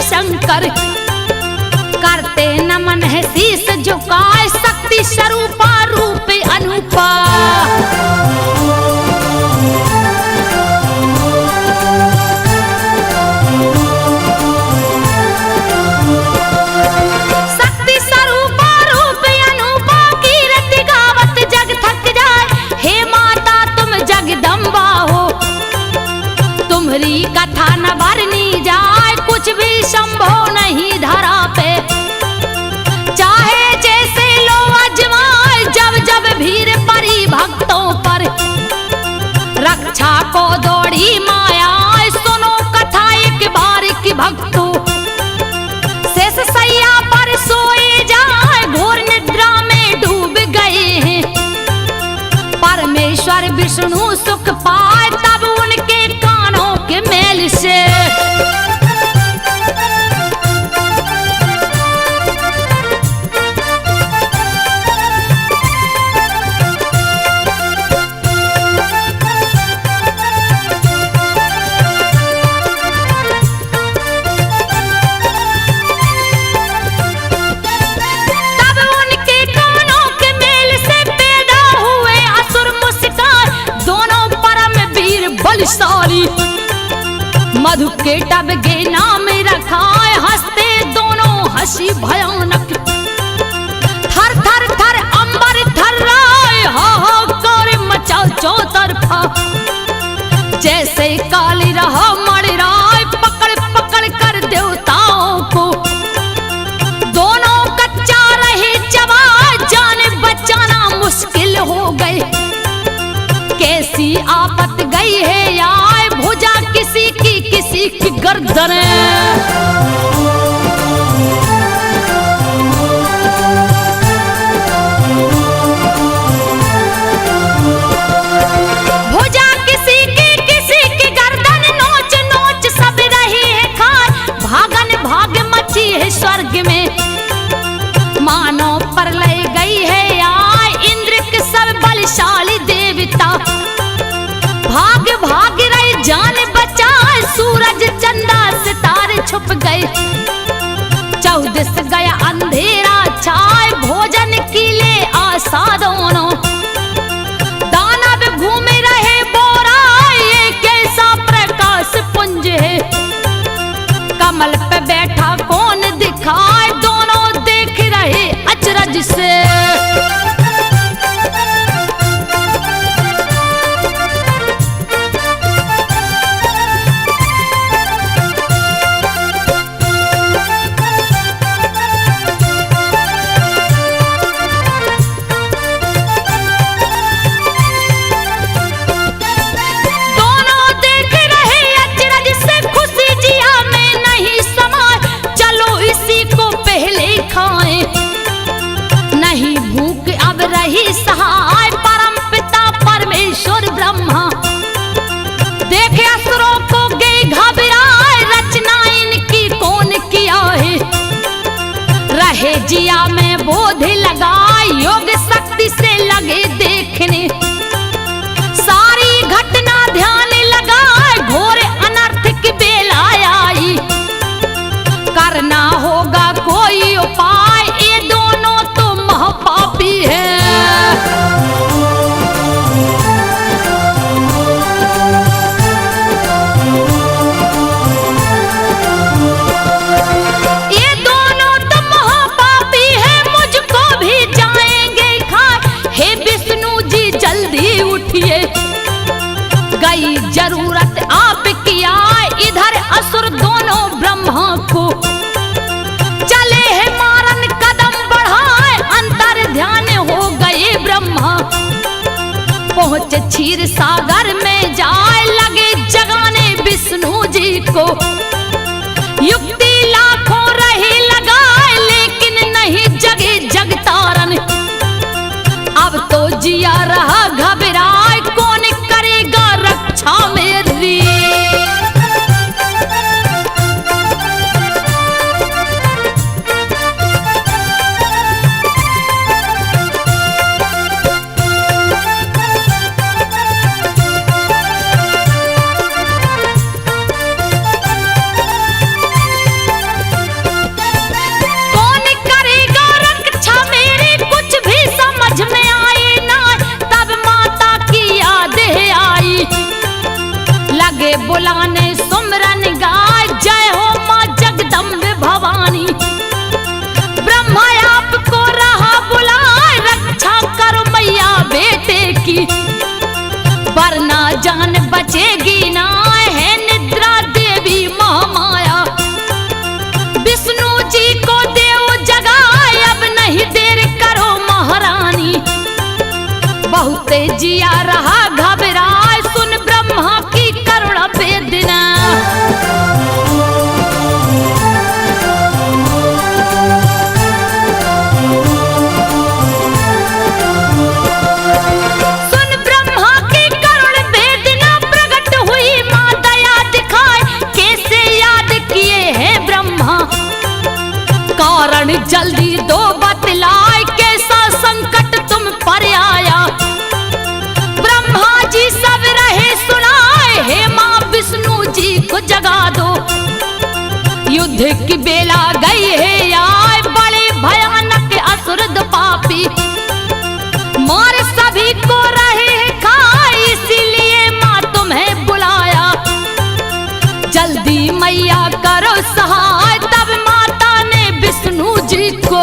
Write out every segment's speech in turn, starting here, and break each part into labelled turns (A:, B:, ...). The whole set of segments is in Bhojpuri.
A: शंकर करते नमन है शीस झुकाए, शक्ति स्वरूपा रूप अनूपा। शक्ति स्वरूपा रूप अनूपा, कीर्ति गावत जग थक जाए। हे माता तुम जगदम्बा हो, तुम्हारी कथा न बरनी जाए, कुछ भी संभव नहीं धरा पे। चाहे जैसे लो अजमाए, जब जब भीड़ पड़ी भक्तों पर, रक्षा को दौड़ी माया। सुनो कथा एक बार की भक्तों, शेष सैया पर सोए जाए, घोर निद्रा में डूब गए हैं। परमेश्वर विष्णु सुख पाए, तब उनके कानों के मेल से मधु के टब के नाम रखाए, हंसते दोनों हंसी भयानक। थर थर थर अंबर थर्राए, हाहाकार मचा चौतरफा। जैसे काली रहा मणिराय, पकड़ पकड़ कर देवताओं को। दोनों कच्चा रहे जवा, जान बचाना मुश्किल हो गए। कैसी आफत गई है आए, भुजा किसी की गर्दन। भुजा किसी की गर्दन, नोच नोच सब रही है खार। भागन भाग मची है स्वर्ग में, मानो प्रलय गई है आए। इंद्र के सब बलशाली देवता, भाग भाग रही जान बचाए। सूरज चंदा सितारे छुप गए, चौदस गया अंधेरा छाए। भोजन के लिए आशा दोनों, दानव घूम रहे बोरा। ये कैसा प्रकाश पुंज है, कमल पे बैठा कौन दिखाए। दोनों देख रहे अचरज से, नहीं भूख अब रही सहाय। परम पिता परमेश्वर ब्रह्मा, देखे असुरों को गए घबराए। रचना इनकी कौन किया है, रहे जिया में बोध लगा। सोच क्षीर सागर में जाए लगे जगाने विष्णु जी को। युक्ति लाखों रही लगाए लेकिन नहीं जगे जगतारन। अब तो जिया रहा घबराए कौन करेगा रक्षा मेरी। बुलाने सुमरन गाय जय हो माँ जगदम्बे भवानी। ब्रह्मा आपको रहा बुलाए रक्षा करो मैया बेटे की। वरना जान बचेगी ना है निद्रा देवी महामाया। विष्णु जी को देव जगाए अब नहीं देर करो महारानी। बहुत जिया रहा घबराए सुन ब्रह्मा की करुणा वेदना। सुन ब्रह्मा की करुणा वेदना प्रकट हुई माँ दया दिखाए कैसे याद किए हैं ब्रह्मा। कारण जल्दी दो बतलाए कैसा संकट तुम पर आया। ब्रह्मा जी सब रहे सुनाए हे माँ विष्णु जी को जगा दो। युद्ध की बेला गई है आए बड़े भयानक असुर पापी। मार सभी को रहे खाए इसीलिए माँ तुम्हें बुलाया। जल्दी मैया करो सहाय तब माता ने विष्णु जी को।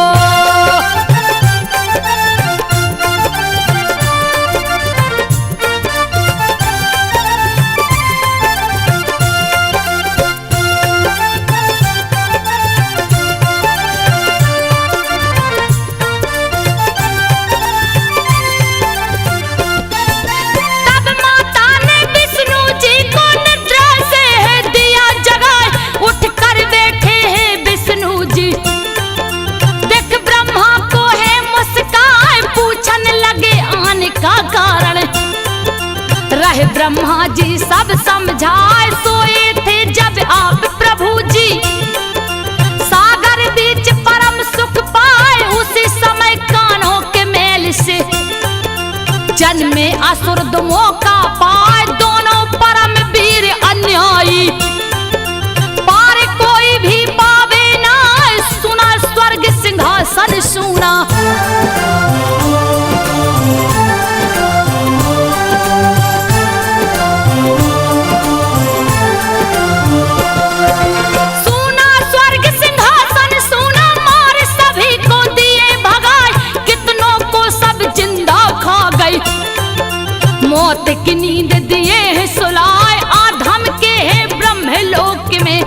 A: रहे ब्रह्मा जी सब समझाए सोए थे जब आप प्रभु जी। सागर बीच परम सुख पाए उसी समय कानों के मेल से। जन्मे असुर दो मौका पाए दोनों परम वीर अन्यायी। पार कोई भी पावे ना सुना स्वर्ग सिंहासन सुना। मौत की नींद दिए हैं सुलाए आधम के हैं ब्रह्मलोक में।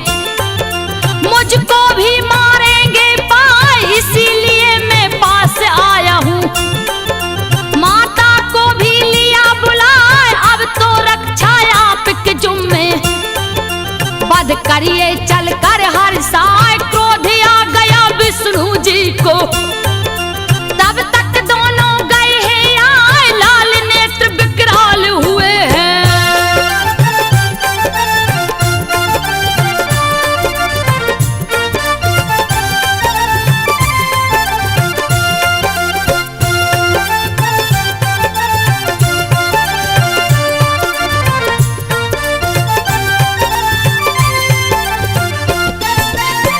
A: मुझको भी मारेंगे पाए इसीलिए मैं पास आया हूँ। माता को भी लिया बुलाए अब तो रक्षा आपके जुम्मे। बद करिए चल कर हर साय क्रोध आ गया विष्णु जी को। तब तक दोनों गए हैं आए लाल नेत्र विकराल हुए हैं।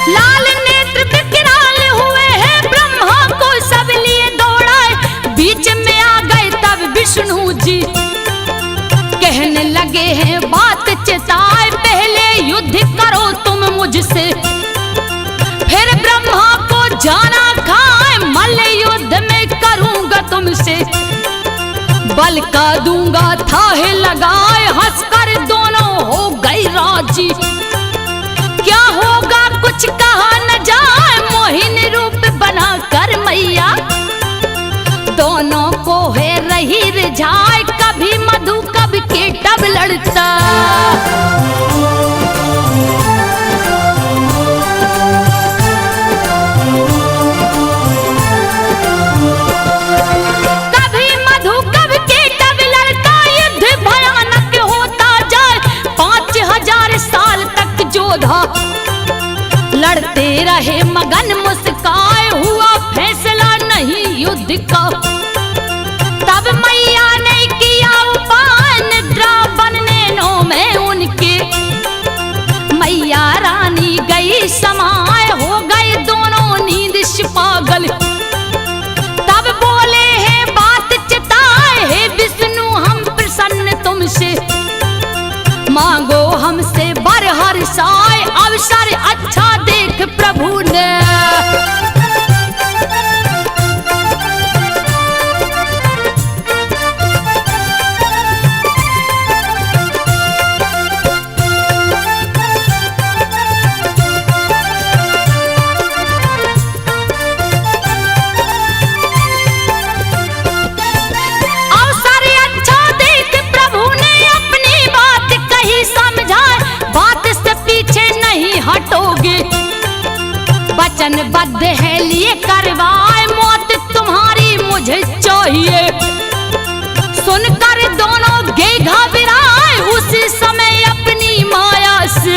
A: लाल नेत्र विकराल हुए हैं ब्रह्मा को सब लिए दौड़ाए। बीच में आ गए तब विष्णु जी कहने लगे हैं बात चिताए। पहले युद्ध करो तुम मुझसे फिर ब्रह्मा को जाना खाए। मल्ल युद्ध में करूंगा तुमसे बल का दूंगा थाहे लगाए। हंसकर दोनों हो गई राजी। क्या होगा कुछ कहा न जाए मोहिनी रूप बना कर मैया। दोनों को है रही रिझाए कभी मत लड़ता। कभी मधु कभी केटव लड़ता, युद्ध भयानक होता जाए। 5000 साल तक जोधा लड़ते रहे मगन मुस्काए, हुआ फैसला नहीं युद्ध का। तब मैया ने किया उपाय, निद्रा बनने नो में उनके। मैया रानी गई समाए, हो गए दोनों नींद से पागल। तब बोले है बात चिताए, हे विष्णु हम प्रसन्न तुमसे। मांगो हमसे वर हर्षाए, अवसर अच्छा देख प्रभु ने। अवसर अच्छा देख प्रभु ने अपनी बात कही समझाए, बात से पीछे नहीं हटोगे। वचनबद्ध है लिए करवाए, मौत तुम्हारी मुझे चाहिए। सुनकर दोनों गे घबराए, उसी समय अपनी माया से।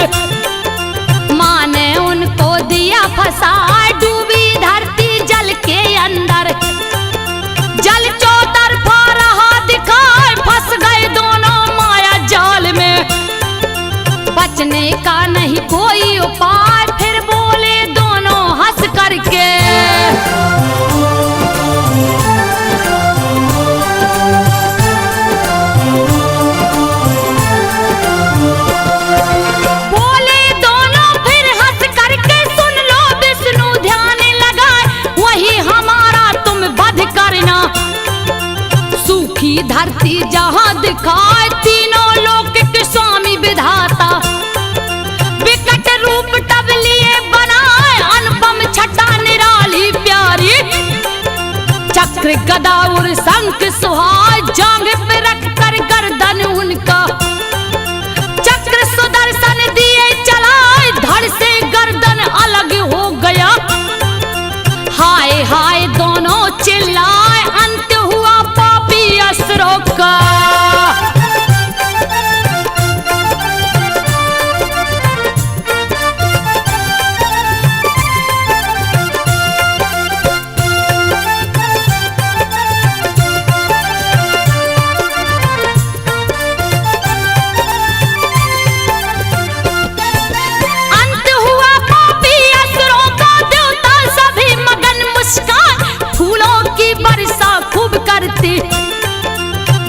A: माँ ने उनको दिया फंसाए, डूबी धरती जल के अंदर। जल चौतरफा रहा दिखाए, फंस गए दोनों माया जाल में। बचने का नहीं कोई उपाय, फिर बोले दोनों हंस करके। बोले दोनों फिर हंस करके, सुन लो विष्णु ध्यान लगाए, वही हमारा तुम वध करना। सूखी धरती जहां दिखाए, तीनों लोक के स्वामी विधाता। विकट रूप तब लिए बनाए, अनुपम छटा निराली प्यारी। चक्र गदा और शंख सुहाए, जांघ पे रख कर गर्दन उनका। चक्र सुदर्शन दिए चलाए, धड़ से गर्दन अलग हो गया। हाय हाय दोनों चिल्लाए, अंत हुआ पापी असुरों का। अंत हुआ पापी असुरों का, देवता सभी मगन मुस्कान। फूलों की वर्षा खूब करते,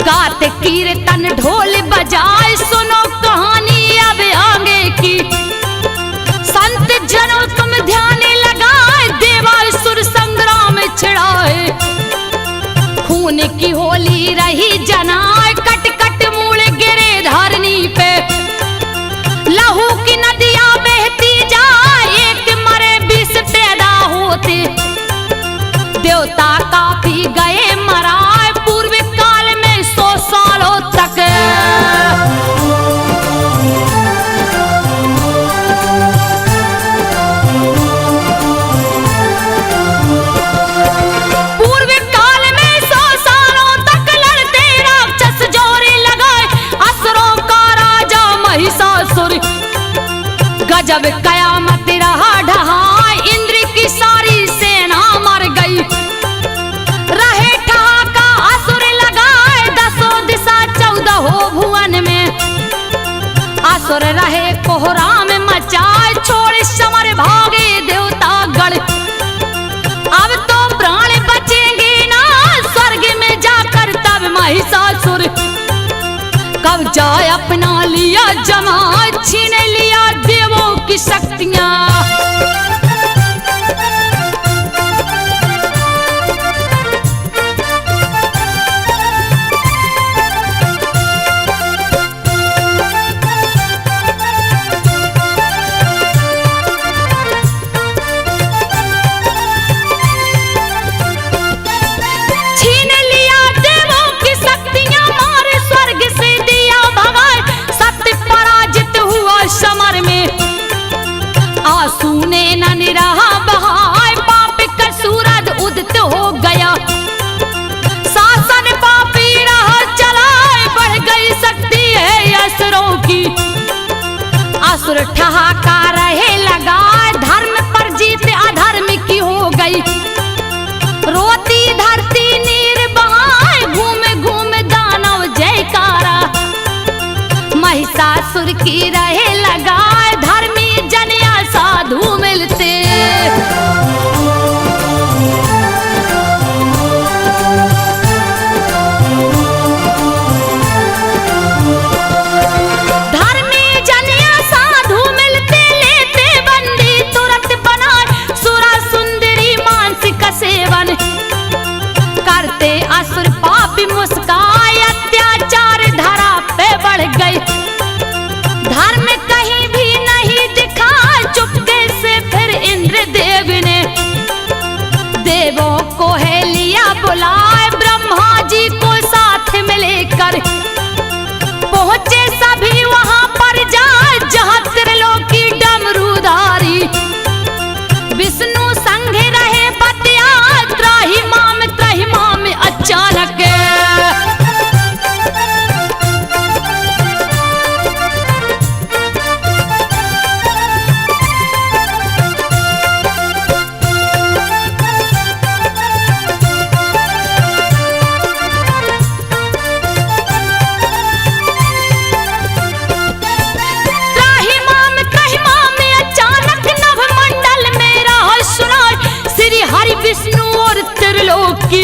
A: गाते कीर्तन ढोल बजाए। सुनो कहानी अब आगे की, संत जनों तुम ध्यान लगाए। देवासुर संग्राम छिड़ाए, खून की होली रही जनाए। कट कट मूल गिरे धरनी पे, लहू की नदियां बहती जाए। एक मरे 20 पैदा होते, देवता काफी गए मराए। पूर्व काल में 100 सालों तक। पूर्व काल में 100 सालों तक लड़ते राक्षस जोरे लगाए। असुरों का राजा महिषासुर, गजब कयामत रहा ढहाए। इंद्र की सारी सेना मर गई, रहे ठहाका असुर लगाए। 10 दिशा 14 भुवन में, असुर रहे कोहराम मचाए। छोड़ समर भागे देवता गण, अब तो प्राण बचेंगे ना स्वर्ग में जाकर। तब महिषासुर कब्जा अपना लिया जमा, छीन लिया देवों की शक्तियां। छीन लिया देवों की शक्तियां, मारे स्वर्ग से दिया भगाए। की रहे लगाए, धर्मी जन या साधु मिलते। धर्मी जन या साधु मिलते, लेते बंदी तुरंत बनाए, सुरा सुंदरी मानसिक सेवन करते असुर पापी मुस्काए, अत्याचार धरा पे बढ़ गई, धर्म कहीं भी नहीं दिखा, चुपके से फिर इंद्र देव ने देवों को है लिया बुलाए, ब्रह्मा जी को साथ में लेकर पहुंचे सभी वहां पर जाए, जहां त्रिलोकी डमरूधारी विष्णु संग रहे पतिया, त्राहिमाम अचानक विष्णु और त्रिलोकी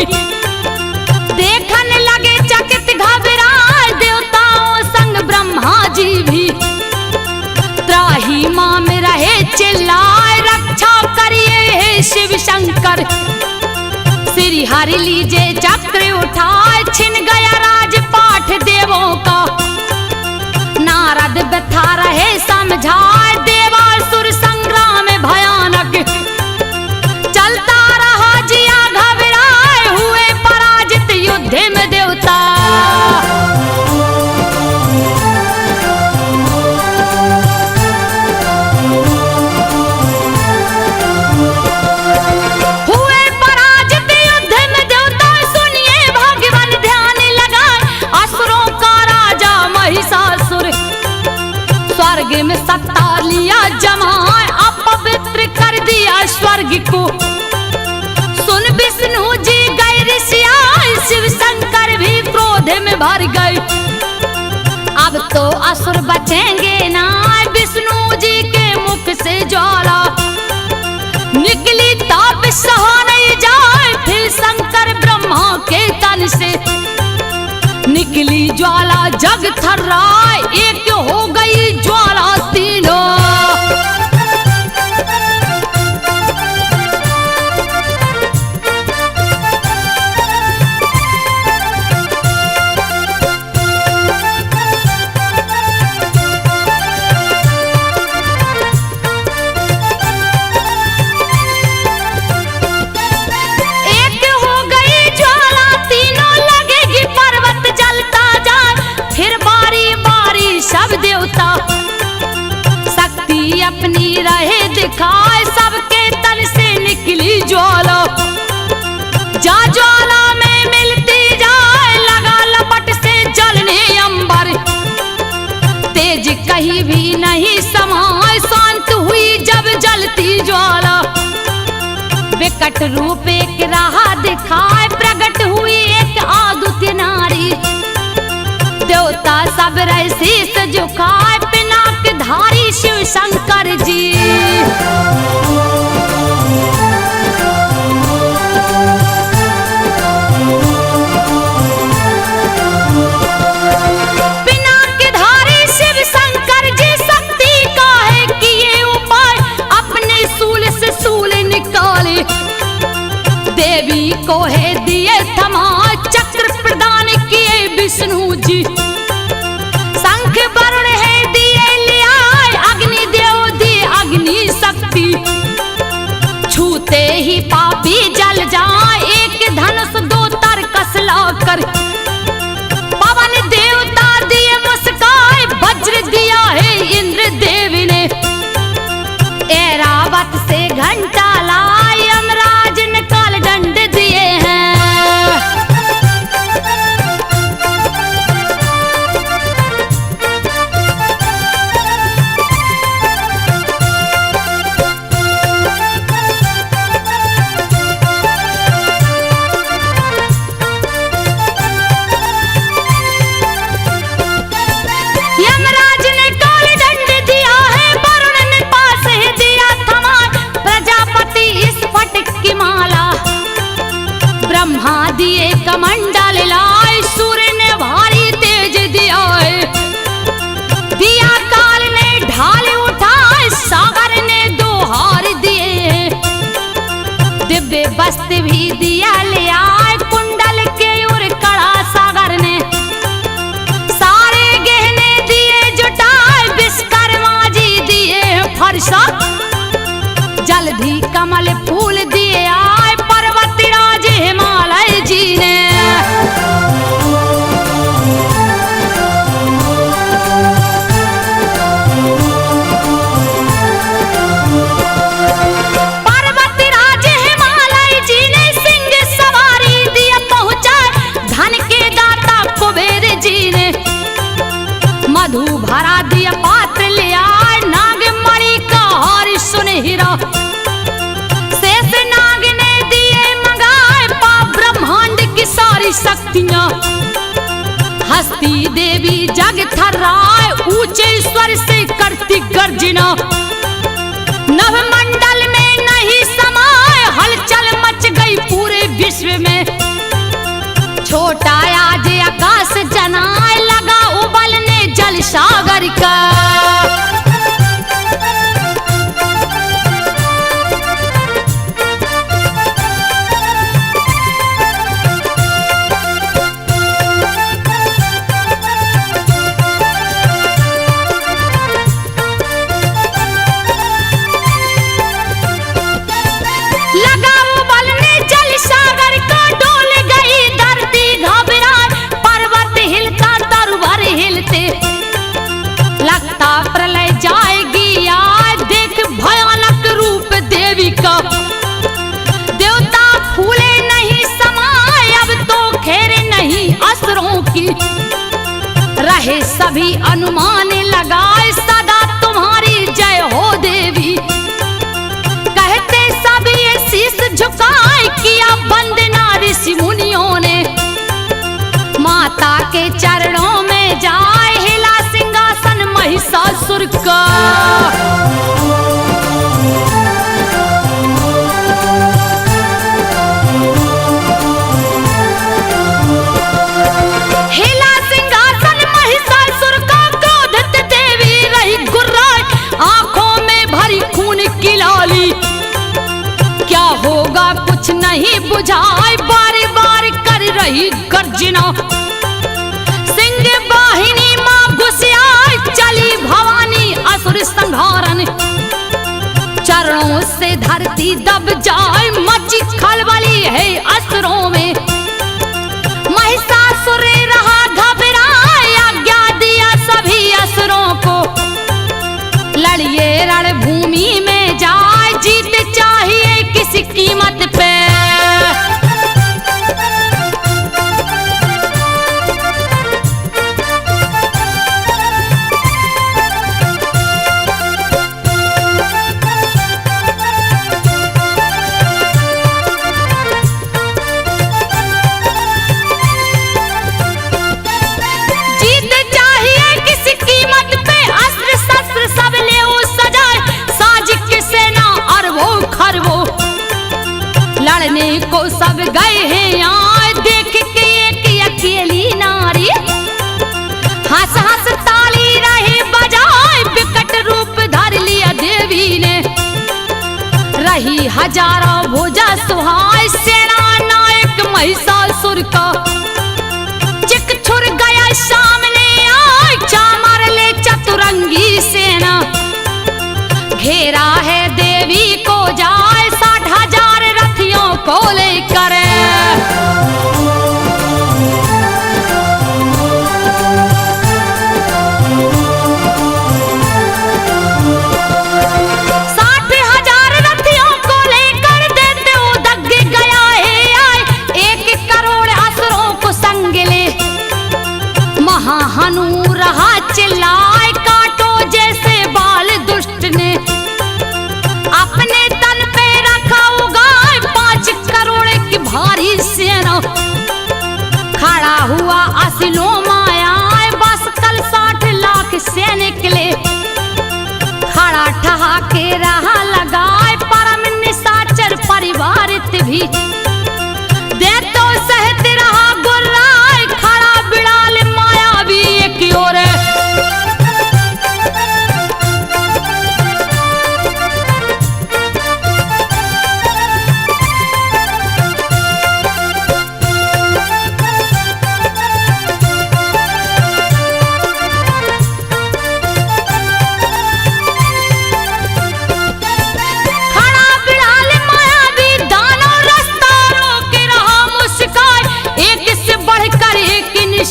A: देखने लगे चकित घबराए, देवताओं संग ब्रह्मा जी भी त्राहिमाम में रहे चिल्लाए, रक्षा करिए हे शिव शंकर, श्री हरि लीजे चक्र उठाए, छिन गया राजपाठ देवों का, नारद व्यथा रहे समझाए, देवासुर संग्राम भयानक चलता रहा, जिया घबराए हुए पराजित युद्ध में देवता। हुए पराजित युद्ध में देवता, सुनिए भगवान ध्यान लगाए, असुरों का राजा महिषासुर स्वर्ग में सत्ता लिया जमाए, अपवित्र कर दिया स्वर्ग को, सुन विष्णु जी गए ऋषियाए, शिव शंकर भी क्रोध में भर गए, अब तो असुर बचेंगे ना, विष्णु जी के मुख से ज्वाला निकली, ताप सहा नहीं जाए, फिर शंकर ब्रह्मा के तन से निकली ज्वाला, जग थर्राए, एक हो गई ज्वाला तीनों। अपनी रहे दिखाए, सबके तन से निकली ज्वाला, जा ज्वाला में मिलती जाए, लगा लपट से जलने अंबर, तेज कहीं भी नहीं समाए, शांत हुई जब जलती ज्वाला, विकट रूप एक राह दिखाए, प्रकट हुई एक आदुत नारी, देवता सब रहे शीस झुकाए, पिनाक धारी शिव शंकर जी। पिनाक धारी शिव शंकर जी, शक्ति का है किए उपाय, अपने सूल से सूल निकाले, देवी को है दी ब्रह्मा दिए कमंडल लाए, सूर्य ने भारी तेज दिया है, दिया काल ने ढाल उठाए, सागर ने दो हार दिए, दिव्य वस्त्र भी दिया ले आए, कुंडल के उर कड़ा सागर ने, सारे गहने दिए जुटाए, विश्वकर्मा जी दिए फरसा, जल्दी कमल फूल दिए आए, पर्वतराज हिमालय जी ने। पर्वतराज हिमालय जी ने सिंह सवारी दिए पहुंचा, धन के दाता कुबेर जी ने, मधु भरा दिया पात्र लिया, नागमणि का हार सुनहरा, शेष नाग ने दिए मंगाए, ब्रह्मांड की सारी शक्तियां, हस्ती देवी जग थर्राए, ऊंचे स्वर से करती गर्जना, नवमंडल में नहीं समाए, हलचल मच गई पूरे विश्व में, छोटा आज आकाश जनाए, लगा उबलने जल सागर का। लगा उबलने जल सागर का, डोल गई धरती घबराए, पर्वत हिलता तरुवर हिलते, लगता प्रलय जाएगी आज, देख भयानक रूप देवी का, देवता फूले नहीं समाए, अब तो खेरे नहीं असुरों की, रहे सभी अनुमान लगाए, सदा तुम्हारी जय हो देवी, कहते सभी ये शीश झुकाए, किया वंदना ऋषि मुनियों ने, माता के चरणों में जाए, हिला सिंहासन महिषासुर का। हिला सिंहासन महिषासुर का, क्रोधित देवी रही गुर्राए, आंखों में भरी खून की लाली, क्या होगा कुछ नहीं बुझाए, बार बार कर रही गर्जना, सिंह वाहिनी मां घुसियाए, चली भवानी असुर संहारन, चरणों से धरती दब जाए, मची खलबली है असुरों में, महिषासुर रहा घबराए, आज्ञा दिया सभी असुरों को, लड़िए रणभूमि में जाए, जीत चाहिए किसी कीमत पे। जीत चाहिए किसी कीमत पे, अस्त्र शस्त्र सब ले सजाए, साजिश की सेना अरबों खरबों, लड़ने को सब गए हैं यहाँ, देख के एक अकेली नारी, हंस हंस ताली रही बजाए, विकट रूप धर लिया देवी ने, रही हजारों भुजा सुहाए, सेना नायक महिषासुर का, चिक छुर गया सामने आए, चामर ले चतुरंगी सेना, घेरा है देवी को जाए, 60,000 रथियों को लेकर, हनु रहा चिल्लाए, काटो जैसे बाल दुष्ट ने, अपने तन पे रखा उगाए, 5 करोड़ की भारी सेना, खड़ा हुआ असलों माया, बस कल 60 लाख सैनिक ले, खड़ा ठहाके रहा लगाए, परम निशाचर परिवारित भी, दे तो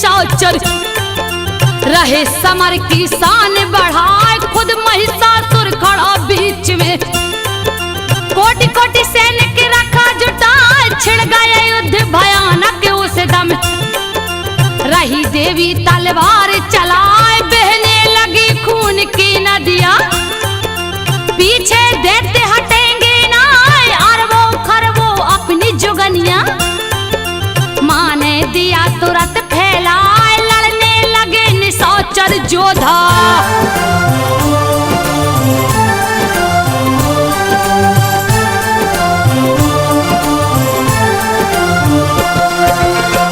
A: निशाचर रहे समर की शान बढ़ाए, खुद महिषासुर खड़ा बीच में। कोटि कोटि सैनिक रखा जुटाए, छिड़ गए युद्ध भयानक उस दम। रही देवी तलवार चलाए, बहने लगी खून की नदियां। पीछे देते हटेंगे ना अरबों खरबों अपनी जुगनियां। माँ ने दिया तुरंत फैलाए, लड़ने लगे निशाचर जोधा।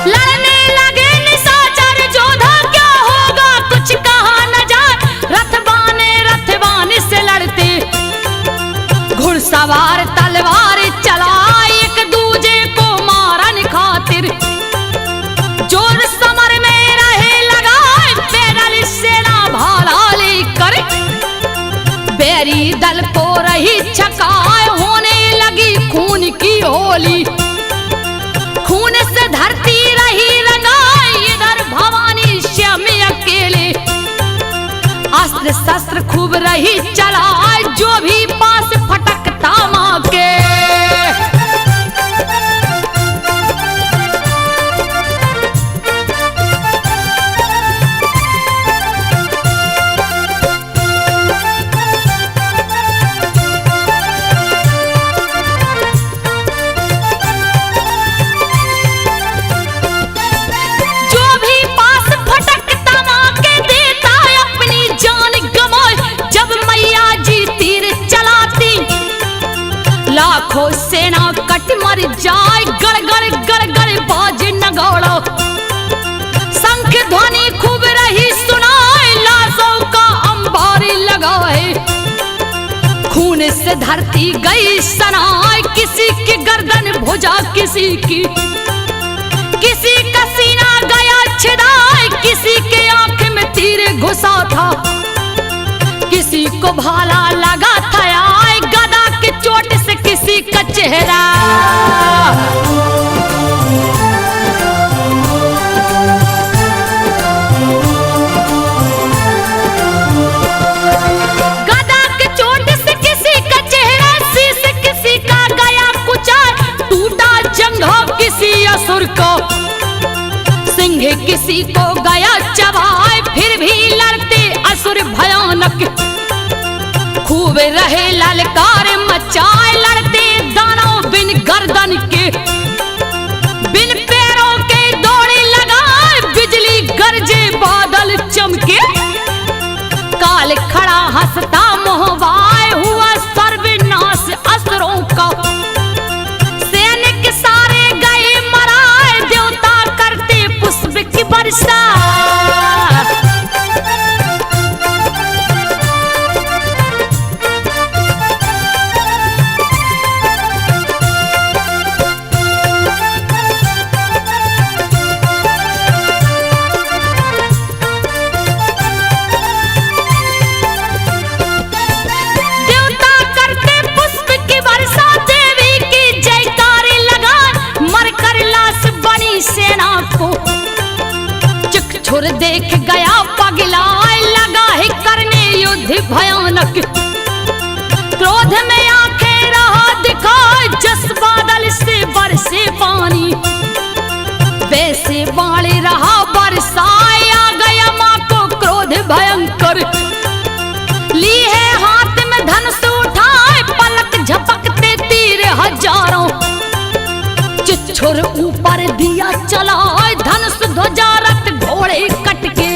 A: लड़ने लगे निशाचर जोधा, क्या होगा कुछ कहा न जाए। रथवान से लड़ते घुड़सवार तलवार चलाए, एक दूजे को मारन खातिर। जोर समर में रहे लगाए, पैदल सेना भाला लेकर। बैरी दल को रही छकाए, होने लगी खून की होली। खून से धरती रही रंगाई, इधर भवानी श्याम अकेले। अस्त्र शस्त्र खूब रही चलाए, जो भी पास फटकता माँ के। जो भी पास फटकता माँ के, देता अपनी जान गंवाए। जब मैया जी तीर चलाती, लाखों सेना कट मर जाए। गड़गड़ गड़गड़ बाज नगाड़ा, शंख ध्वनि खूब रही सुनाए। लाशों का अंबार लगाए, खून से धरती गई सनाए। किसी की गर्दन भुजा, किसी का सीना गया छिदाए। किसी के आंख में तीर घुसा था, किसी को भाला लगा था। आए गदा के चोट से किसी का चेहरा। गदा के चोट से किसी का चेहरा, शीश किसी का गया कुचार। टूटा जंघा किसी असुर को, सिंह किसी को गया चबाए। फिर भी लड़ते असुर भयानक, खूब रहे ललकार मचाए। लड़ते दानव बिन गर्दन के, बिन पैरों के दौड़े लगाए। बिजली गरजे बादल चमके, काल खड़ा हंसता मोहवाए। हुआ सर्वनाश असुरों का, सैनिक सारे गए मराए। देवता करते पुष्प की वर्षा। देवता करते पुष्प की वर्षा, देवी की जयकारे लगाए। मरकर लाश बनी सेना को, चकचुर देख गया पगलाए। लगा है करने युद्ध भयानक, क्रोध में आंखें रहा दिखाए। जस बादल से बरसे पानी, वैसे बाणे रहा बरसाए। आ गया माँ को क्रोध भयंकर, ली है हाथ में धनुष उठाए। पलक झपकते तीर हजारों, चिच्छुर ऊपर दिया चलाए। धनुष ध्वजा रथ घोड़े कटके,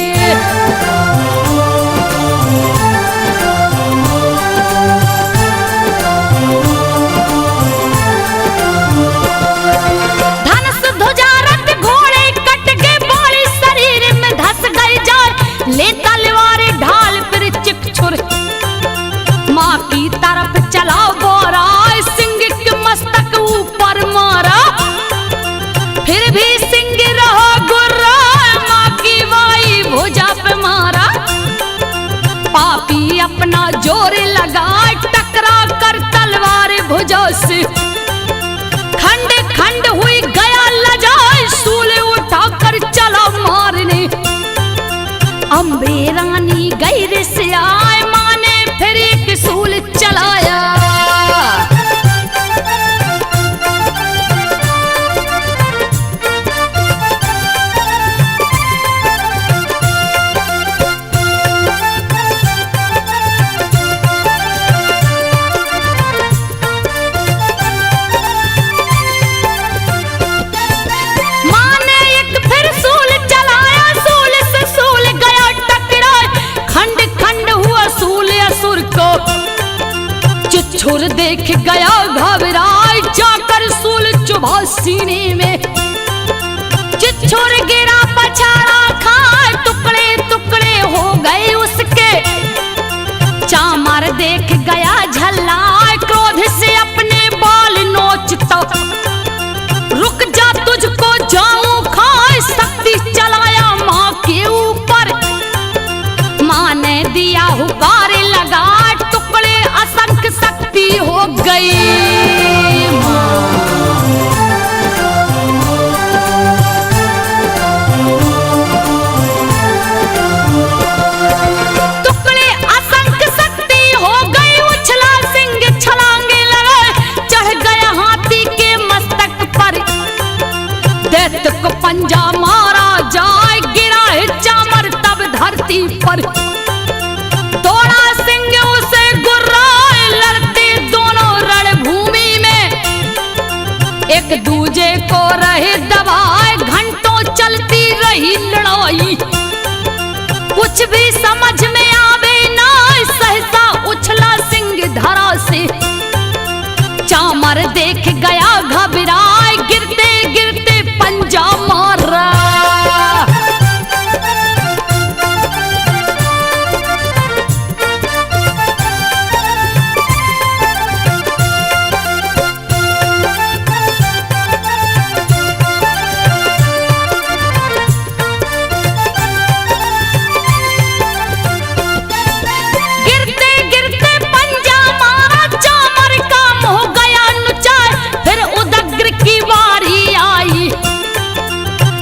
A: धनुष ध्वजा रथ घोड़े कटके। बोली शरीर में धस गई जाए, ले तलवार ढाल फिर चिकछुर माँ की तरफ चला बोरा। सिंह के मस्तक ऊपर मारा, फिर भी सिंह रहा गुर्रा। माँ की वाई भुजा पे मारा, पापी अपना जोर लगाए। टकरा कर तलवार भुजा से, खंड खंड हुई गया लजाए। सूले उठाकर चला मारने देख गया घबराए, जाकर सूल चुभा सीने में। चिच्छोर गिरा पछाड़ा खाए, टुकड़े टुकड़े हो गए उसके। चामर देख गया झल्लाए, क्रोध से अपने बाल नोचता। रुक जा तुझको जाऊं खाए, शक्ति चलाया माँ के ऊपर। माँ ने दिया हुकार लगा, टुकड़े असंख्य शक्ति हो गई। टुकड़े असंख्य शक्ति हो गई, उछला सिंह छलांगे लगे, चढ़ गया हाथी के मस्तक पर। दैत्य को पंजा मारा जाए, गिरा है चामर तब धरती पर। दौड़ा सिंह उसे गुर्राए, लड़ते दोनों रणभूमि में। एक दूजे को रहे दबाए, घंटों चलती रही लड़ाई। कुछ भी समझ में आवे ना, सहसा उछला सिंह धरा से। चामर देख गया घबराए, गिरते गिरते पंजा मारा।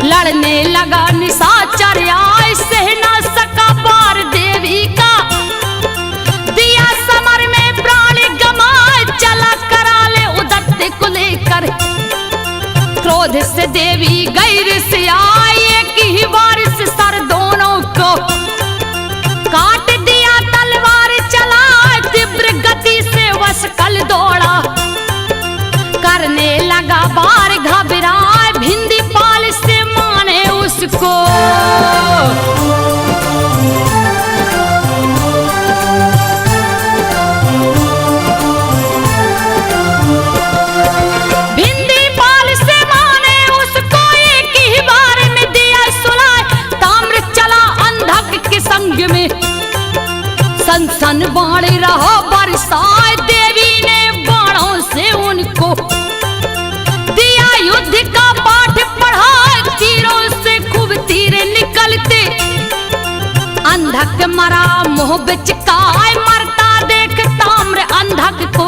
A: लड़ने लगा निशाचर आए, सह ना सका पार देवी का। दिया समर में प्राण गमाए, चला करा ले उदत्ते को लेकर। क्रोध से देवी गैर से आई, एक ही बार से सर दोनों को काट दिया। तलवार चला तीव्र गति से वशकल दौड़ा, करने लगा बार घबराए। भिंदी पाल से माने उसको, भिंदी पाल से माने उसको, एक ही बार में दिया सुलाए। ताम्र चला अंधक के संग में, सन सन बाण रहा बरसाए। देवी ने बाणों से उनको दिया युद्ध का पाठ पढ़ा, तीरों से खूब तीर निकलते। अंधक मरा मुंह बिचकाए, मरता देख ताम्र अंधक को।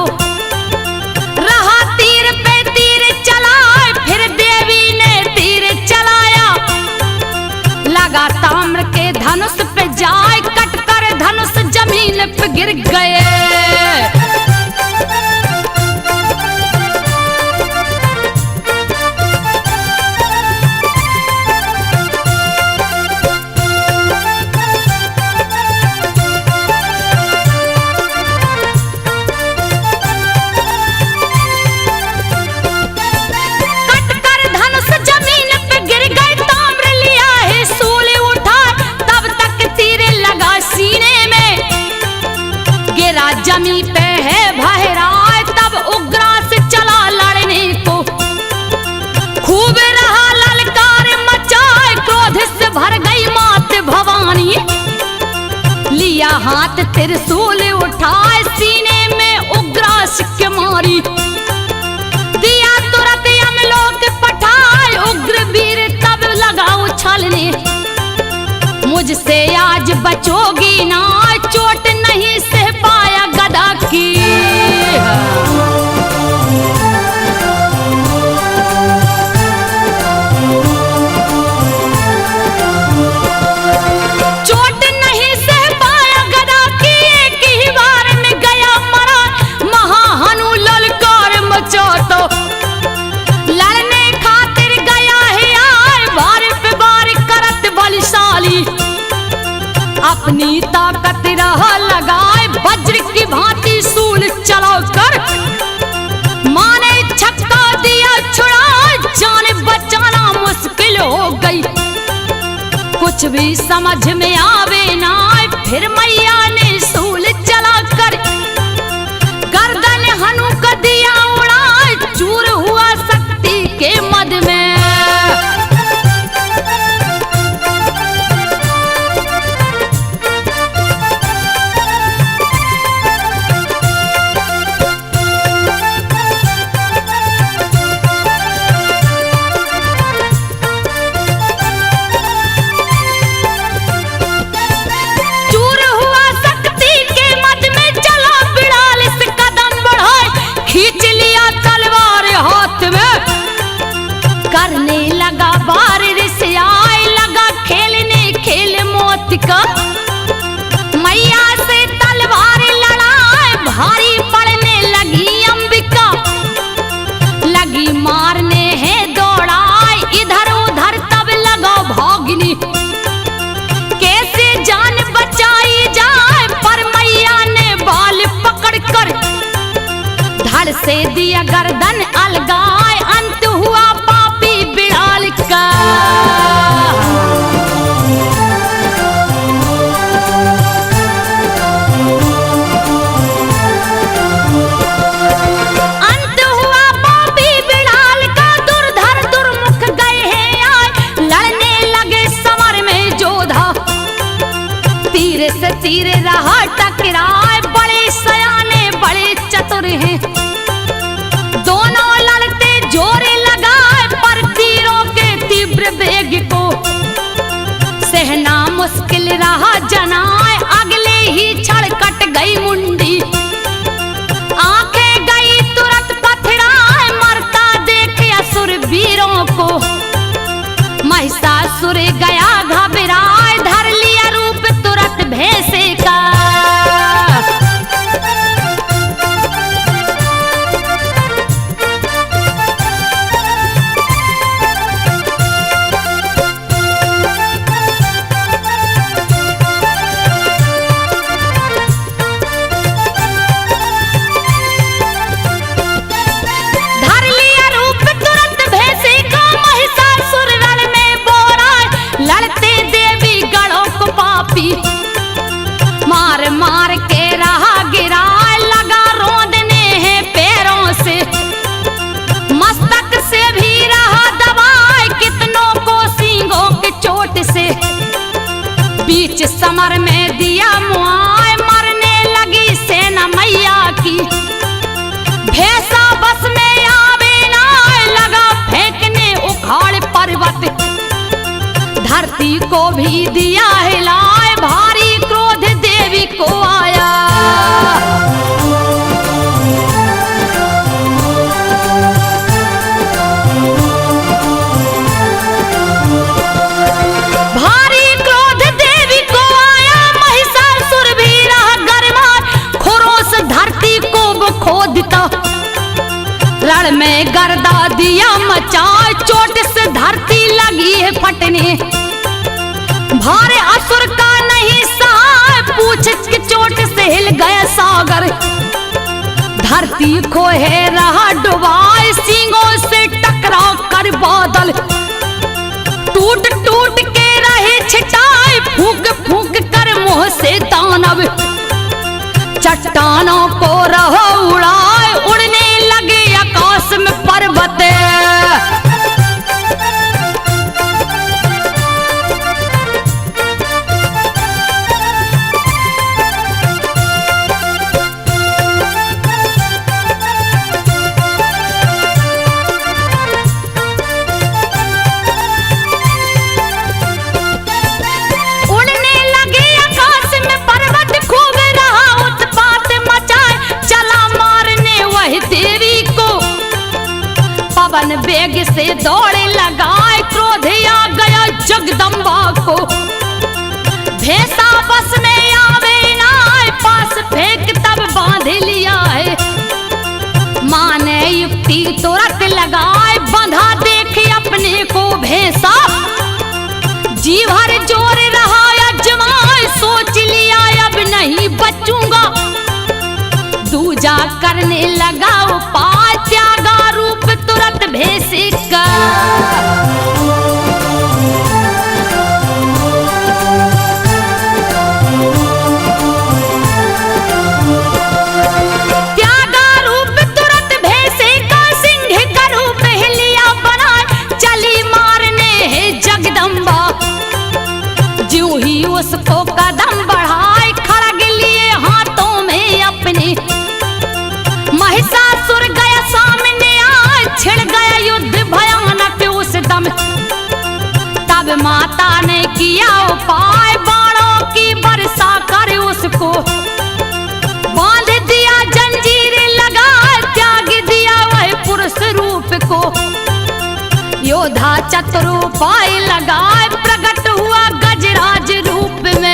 A: रहा तीर पे तीर चलाए, फिर देवी ने तीर चलाया। लगा ताम्र के धनुष पे जाए, कटकर धनुष जमीन पे गिर गए। जमी पे है भहराए, तब उग्रास चला लड़ने को। खूब रहा ललकार मचाए, क्रोध से भर गई मात भवानी। लिया हाथ त्रिशूल उठाए, सीने में उग्रास के मारी। दिया तुरंत यमलोक पठाए, उग्र वीर तब लगा उछलने। मुझसे आज बचोगी ना, चोट नहीं सह पाया गदा की। चोट नहीं सह पाया गदा की, एक ही बार में गया मरा। महाहनु ललकार मचा तो लड़ने खातिर गया है आए, बार पे बार करत बलशाली। अपनी ताकत रहा लगाए, वज्र की भांति सूल चला कर। माने छक्का दिया छुड़ा, जान बचाना मुश्किल हो गई। कुछ भी समझ में आवे ना, फिर मैया ने सूल चला कर गर्दन हनु का दिया उड़ाए, चूर हुआ शक्ति के मद में। चूर हुआ शक्ति के मद में, चला 42 कदम बढ़ाए, खींच लिया तलवार हाथ में। करने लगा बार रिसियाए, लगा खेलने खेल मौत का। मैया से तलवार लड़ाए, भारी पड़ने लगी अंबिका। लगी मारने है दौड़ाए, इधर उधर तब लगा भागनी। कैसे जान बचाई जाए, पर मैया ने बाल पकड़ कर धड़ से दिया गर्दन अलगाए। अंत हुआ पापी बिड़ाल का। अंत हुआ पापी बिड़ाल का, दुर्धर दुर्मुख गए हैं आए। लड़ने लगे समर में जोधा, तीर से तीर रहा टकराए। बड़े सयाने बड़े चतुर हैं, दोनों लड़ते जोरे लगाए। पर तीरों के तीव्र वेग को सहना मुश्किल रहा जनाए। अगले ही क्षण कट गई मुंडी, आंखें गई तुरंत पथराए। मरता देख असुर वीरों को, महिषासुर गया घबराए। धर लिया रूप तुरंत भैंसे का। धर लिया रूप तुरंत भैंसे का, महिषासुर रण में बोराए। लड़ते देवी गणों को पापी, मार मार के रहा गिराए। लगा रोंदने हैं पैरों से, मस्तक से भी रहा दबाए। कितनों को सींगों के चोट से बीच समर में दिया मुआए। मरने लगी सेना मैया की, भैंसा बस में आवे ना। लगा फेंकने उखाड़ पर्वत, धरती को भी दिया हिलाए। भारी क्रोध देवी को आया। भारी क्रोध देवी को आया, महिषासुर भी रहा गरमार। खुरोस धरती को वो खोदता, रण में गर्दा दिया मचाए। चोट से धरती लगी है फटने, भारे असुर का नहीं सहाय। पूछ की चोट से हिल गया सागर, धरती को है रहा डुबाए। सींगों से टकरा कर बादल टूट टूट के रहे छिटाए। फूंक फूंक कर मुंह से दानव चट्टानों को रहो उड़ाए। उड़ने लगे आकाश में पर्वत, उड़ने लगे आकाश में पर्वत। खूब रहा उत्पात मचाए, चला मारने वही देवी को। पवन वेग से दौड़े लगाए, क्रोध आ गया जगदम्बा को। भैंसा बस में आवे ना, पास फेंक तब बांध लिया है। माने युक्ति तुरंत लगाए, बंधा देखे अपने को भैंसा। जी भर जोर रहा अजमाए, सोच लिया अब नहीं बचूंगा। दूजा करने लगा उपाय, त्यागा रूप तुरंत भैंसे का। त्यागा रूप तब माता ने किया उपाय, बाणों की वर्षा कर उसको बांध दिया, जंजीर लगा त्याग दिया वह पुरुष रूप को। योद्धा चतुरुपाय लगाए प्रकट हुआ गजराज रूप में।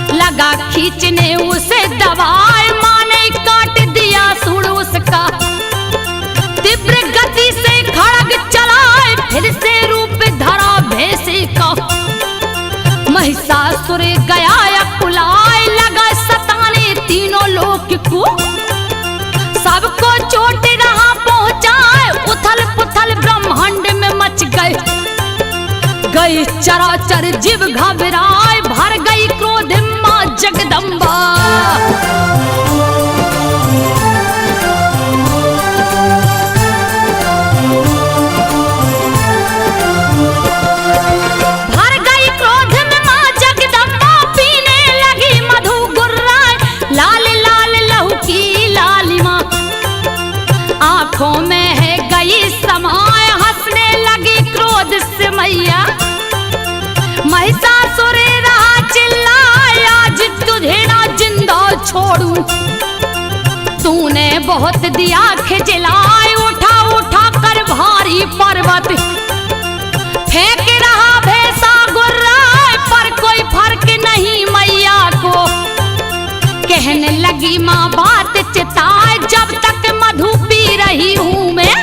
A: लगा खींचने उसे दबाए, मां ने काट दिया सूड़ उसका। तीव्र गति से खड़ग चलाए, फिर से रूप धरा भैंसे का। महिषासुर गया अकुलाए, लगा सताने तीनों लोक को। सबको चोट रहा पहुंचाए, उथल पुथल ब्रह्मांड में मच गए। गई चराचर जीव घबराए, भर गई क्रोध मां जगदम्बा। भर गई क्रोध में मां जगदम्बा, पीने लगी मधु गुर्राए। लाल लाल लहू की लालिमा आंखों में है गई समाए, हंसने लगी क्रोध से मैया। महिषासुर रहा चिल्लाए, आज तुझे ना जिंदा छोड़ूं। तूने बहुत दिया खिजलाए, उठा उठा कर भारी पर्वत। फेंक रहा भैंसा गुर्राए, पर कोई फर्क नहीं मैया को। कहने लगी मां बात चिताए, जब तक मधु पी रही हूं मैं।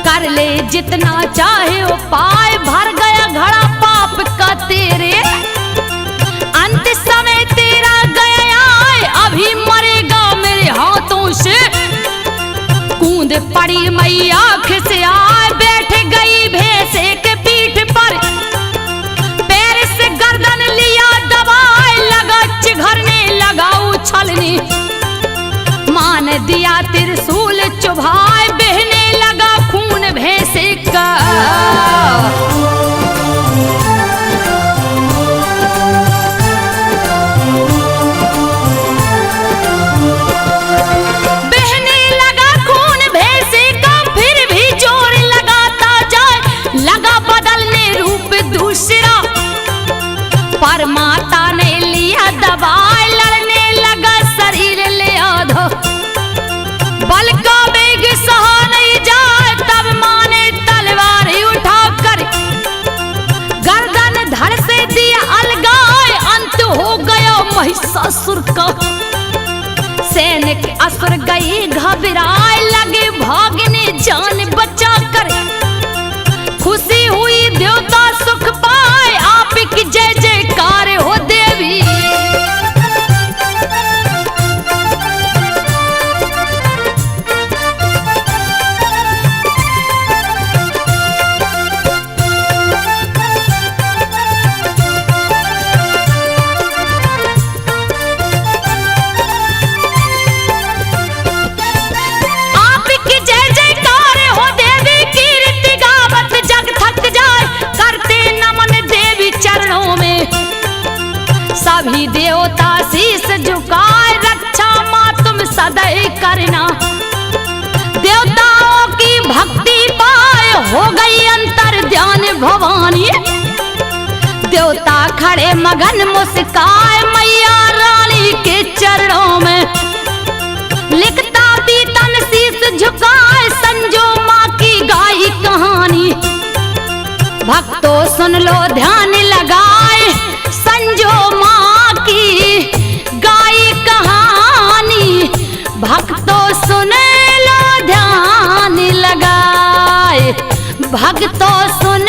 A: कर ले जितना चाहे उपाय, भर गया घड़ा पाप का तेरे। अंत समय तेरा गया आए, अभी मरेगा मेरे हाथों से। कूद पड़ी मैया खिसियाए, बैठ गई भैंसे के पीठ पर। पैर से गर्दन लिया दबाए, लगा चिघरने लगा उछलने। मान दिया त्रिशूल चुभाए, बहने लगा खून भैंसे का। बहने लगा खून भैंसे का, फिर भी जोर लगाता जाए। लगा बदलने रूप दूसरा, पर माता ने लिया दबाए। लड़ने लगा शरीर ले आधा, बल का वेग सहा नहीं जाए। तब मां ने तलवार उठाकर गर्दन धड़ से दिया अलगाए। अंत हो गया महिषासुर का। सैनिक असुर गई घबराए, लगे भागने जान बचा कर। खुशी हुई देवता सुख पाए, आपकी जय जयकार हो देवी। सभी देवता शीश झुकाए, रक्षा मां तुम सदैव करना। देवताओं की भक्ति पाए, हो गई अंतर ध्यान भवानी। देवता खड़े मगन मुस्काए, मैया रानी के चरणों में। लिखता पीतन शीश झुकाए, संजो मां की गाई कहानी। भक्तों सुन लो ध्यान लगाए, भक्तों सुन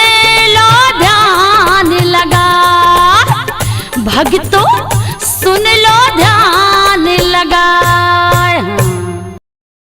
A: लो ध्यान लगा, भक्तों सुन लो ध्यान लगा।